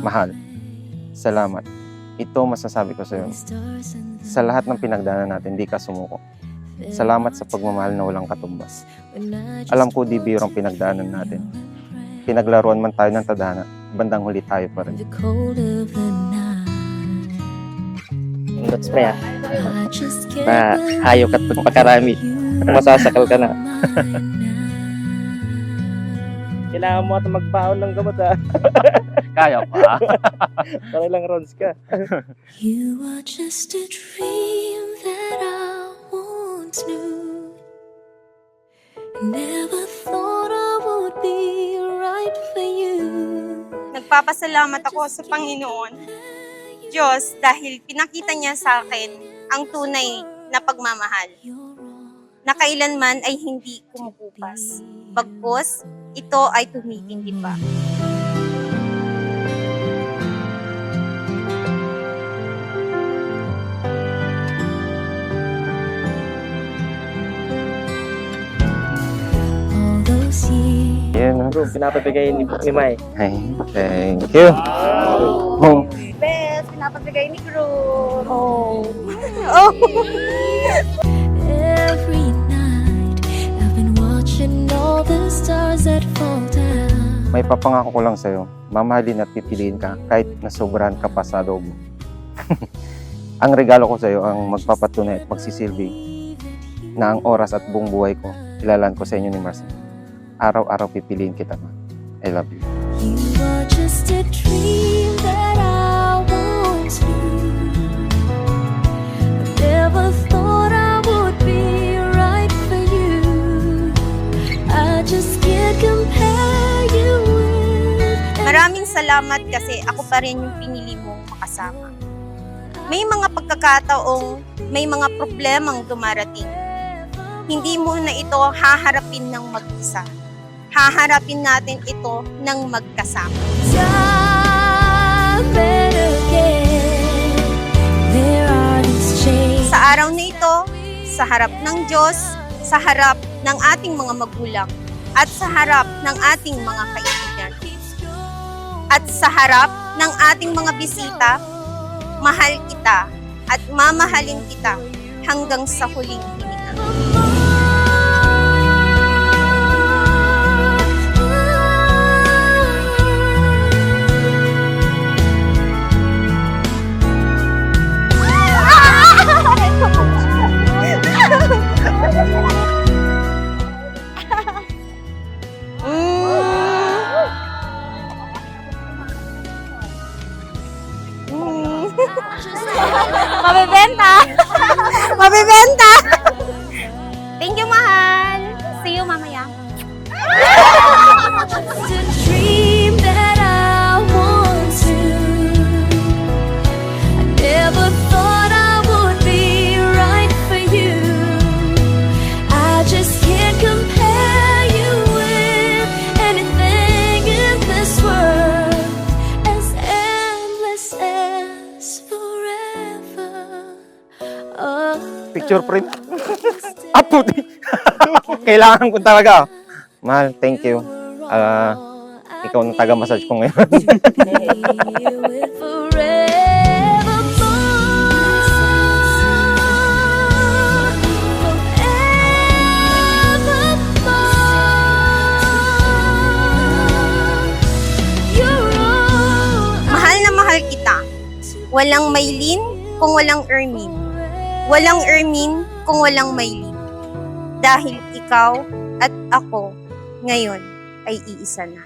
Mahal, salamat. Ito masasabi ko sa'yo. Sa lahat ng pinagdaanan natin, di ka sumuko. Salamat sa pagmamahal na walang katumbas. Alam ko di biro ang pinagdaanan natin. Pinaglaruan man tayo ng tadhana, bandang huli tayo pa rin. Congrats pre ha. Hayok at pagpakarami. Masasakal ka na. Kailangan mo at magbaon ng gamot ha. Kaya pa. Para lang rounds ka. You are just a dream that I once knew. Never thought I would be right for you. Nagpapasalamat ako sa Panginoon, Diyos, dahil pinakita niya sa akin ang tunay na pagmamahal, na kailanman ay hindi kumukupas. Bagkus, ito ay tumitindi pa. All those years. Yan. Bro, pinapabigay ni Mai. Hey, thank you. Oh. Bes, pinapabigay ni Groom. Every night I've been watching all the stars that fall down. May papangako ko lang sa'yo, mamahalin at pipiliin ka kahit nasobrahan ka pa sa loob mo. Ang regalo ko sa'yo ang magpapatunay at magsisilbi na ang oras at buong buhay ko ilalaan ko sa inyo ni Marcel. Araw-araw pipiliin kita, ma. I love you. You are just a dream that I once knew. I never thought I would be right for you. I just can't compare you with. Maraming salamat kasi ako pa rin yung pinili mong makasama. May mga pagkakataong may mga problemang dumarating. Hindi mo na ito haharapin ng mag-isa. Haharapin natin ito ng magkasama. Time and again, there are these chains. Sa araw na ito, sa harap ng Diyos, sa harap ng ating mga magulang, at sa harap ng ating mga kaibigan, at sa harap ng ating mga bisita, mahal kita at mamahalin kita hanggang sa huling hininga. Mabibenta! Mabibenta! Thank you, mahal! See you mamaya. Just a dream that I once knew. I never thought I would be right for you. I just can't compare you with anything in this world. As endless as forever. Oh, Picture print. Puti. Kailangan ko talaga. Mahal, thank you. Ikaw ang taga-massage ko ngayon. Mahal na mahal kita. Walang Maylin kung walang Ermin. Walang Ermin kung walang Maylin. Dahil ikaw at ako ngayon ay iisa na.